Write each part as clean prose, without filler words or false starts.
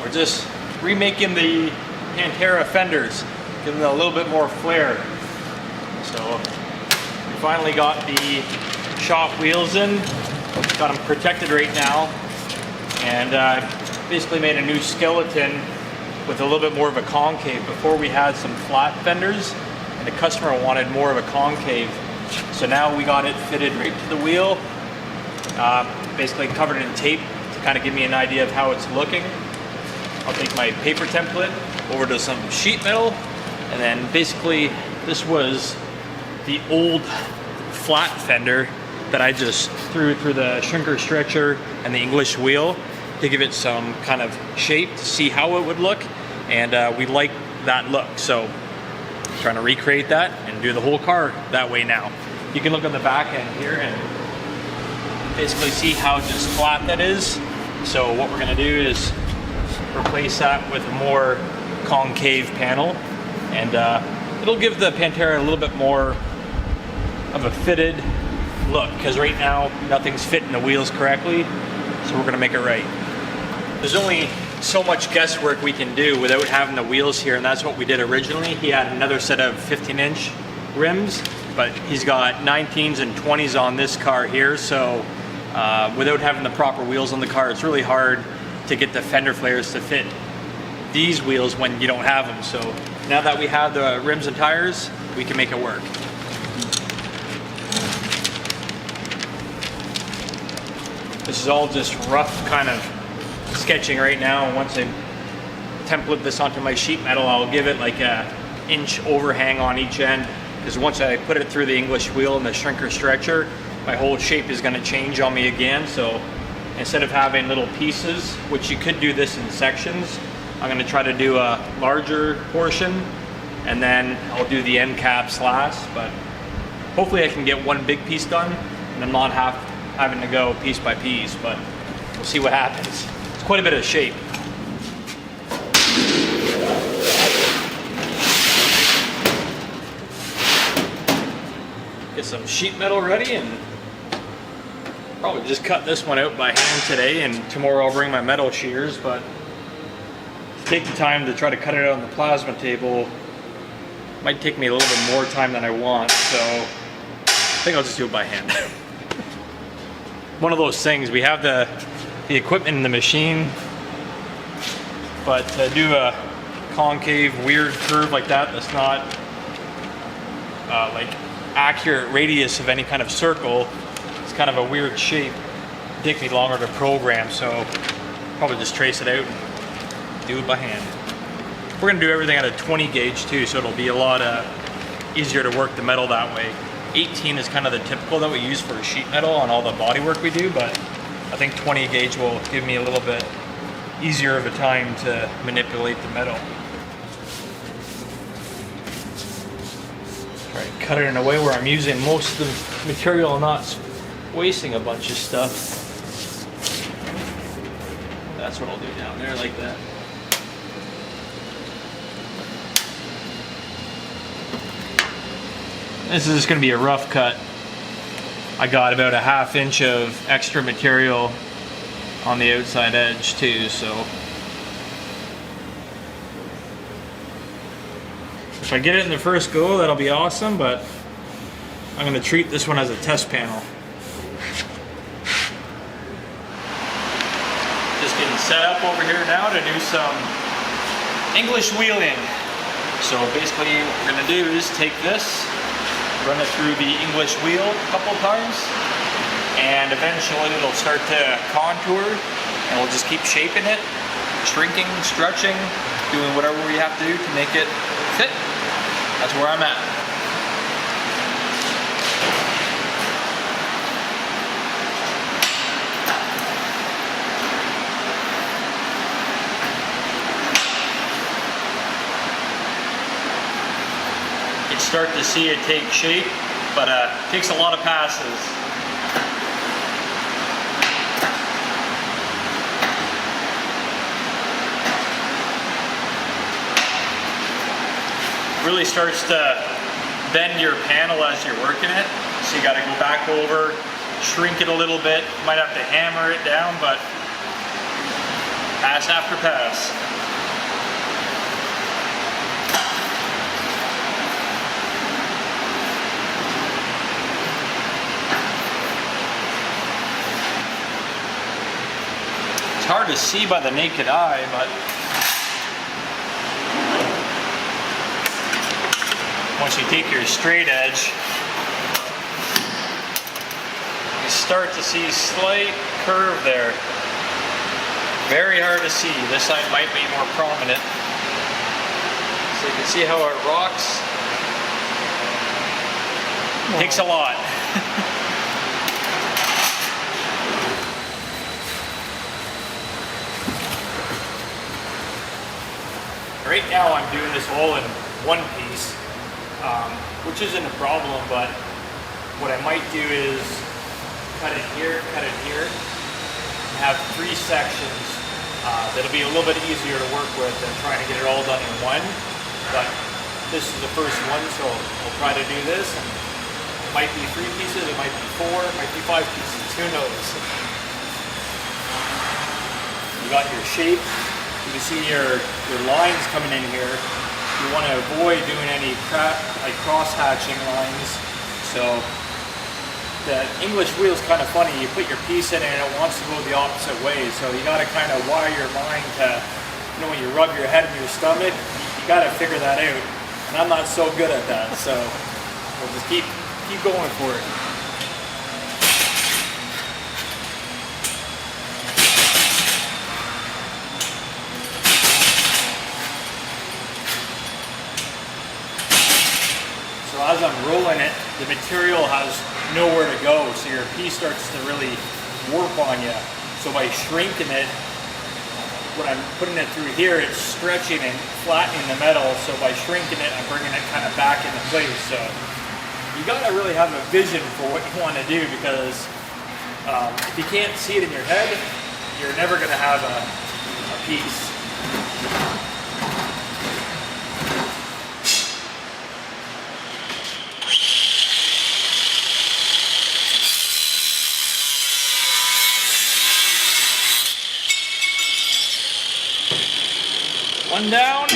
We're just remaking the Pantera fenders, giving them a little bit more flair. So we finally got the shop wheels in, got them protected right now, and basically made a new skeleton with a little bit more of a concave. Before we had some flat fenders, and the customer wanted more of a concave. So now we got it fitted right to the wheel, basically covered in tape to kind of give me an idea of how it's looking. I'll take my paper template over to some sheet metal, and then basically this was the old flat fender that I just threw through the shrinker stretcher and the English wheel to give it some kind of shape to see how it would look, and we like that look, so I'm trying to recreate that and do the whole car that way now. You can look at the back end here and basically see how just flat that is. So what we're gonna do is replace that with a more concave panel, and it'll give the Pantera a little bit more of a fitted look, because right now nothing's fitting the wheels correctly, so we're gonna make it right. There's only so much guesswork we can do without having the wheels here, and that's what we did originally. He had another set of 15-inch rims, but he's got 19s and 20s on this car here, so without having the proper wheels on the car, it's really hard to get the fender flares to fit these wheels when you don't have them. So now that we have the rims and tires, we can make it work. This is all just rough kind of sketching right now, and once I template this onto my sheet metal, I'll give it like a inch overhang on each end, because once I put it through the English wheel and the shrinker stretcher, my whole shape is going to change on me again. So instead of having little pieces, which you could do this in sections, I'm going to try to do a larger portion, and then I'll do the end caps last. But hopefully I can get one big piece done and I'm not having to go piece by piece, but we'll see what happens. It's quite a bit of shape. Get some sheet metal ready, and probably just cut this one out by hand today, and tomorrow I'll bring my metal shears, but to take the time to try to cut it out on the plasma table might take me a little bit more time than I want, so I think I'll just do it by hand. One of those things, we have the equipment in the machine, but to do a concave weird curve like that, that's not like accurate radius of any kind of circle, it's kind of a weird shape. It'd take me longer to program, so probably just trace it out and do it by hand. We're gonna do everything at a 20 gauge too, so it'll be a lot easier to work the metal that way. 18 is kind of the typical that we use for sheet metal on all the body work we do, but I think 20 gauge will give me a little bit easier of a time to manipulate the metal. Try and cut it in a way where I'm using most of the material and not wasting a bunch of stuff. That's what I'll do down there, like that. This is just going to be a rough cut. I got about a ½ inch of extra material on the outside edge too, so if I get it in the first go, that'll be awesome, but I'm going to treat this one as a test panel. Just getting set up over here now to do some English wheeling. So basically what we're going to do is take this, run it through the English wheel a couple of times, and eventually it'll start to contour, and we'll just keep shaping it, shrinking, stretching, doing whatever we have to do to make it fit. That's where I'm at. You start to see it take shape, but it takes a lot of passes. Really starts to bend your panel as you're working it, so you got to go back over, shrink it a little bit. You might have to hammer it down, but Pass after pass. It's hard to see by the naked eye, but once you take your straight edge, you start to see slight curve there. Very hard to see. This side might be more prominent. So you can see how it rocks. Wow. Takes a lot. Right now I'm doing this all in one piece, which isn't a problem, but what I might do is cut it here, and have 3 sections. That'll be a little bit easier to work with than trying to get it all done in one. But this is the first one, so we'll try to do this. And it might be 3 pieces, it might be 4, it might be 5 pieces, who knows. You got your shape. You can see your lines coming in here. You want to avoid doing any cross-hatching lines. So the English wheel is kind of funny. You put your piece in it and it wants to go the opposite way. So you got to kind of wire your mind to, you know, when you rub your head in your stomach, you got to figure that out. And I'm not so good at that. So we'll just keep going for it. So as I'm rolling it, the material has nowhere to go, so your piece starts to really warp on you. So by shrinking it, when I'm putting it through here, it's stretching and flattening the metal. So by shrinking it, I'm bringing it kind of back into place. So you gotta really have a vision for what you want to do, because if you can't see it in your head, you're never gonna have a piece. One down.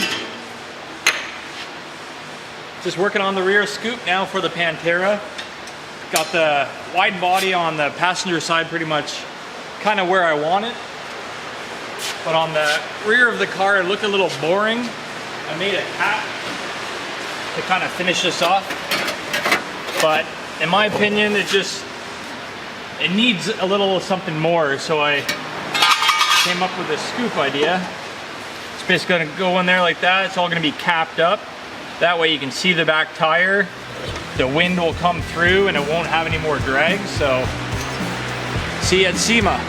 Just working on the rear scoop now for the Pantera. Got the wide body on the passenger side pretty much kind of where I want it. But on the rear of the car, it looked a little boring. I made a cap to kind of finish this off. But in my opinion, it needs a little something more. So I came up with a scoop idea. It's basically going to go in there like that. It's all going to be capped up. That way you can see the back tire. The wind will come through and it won't have any more drag. So see you at SEMA.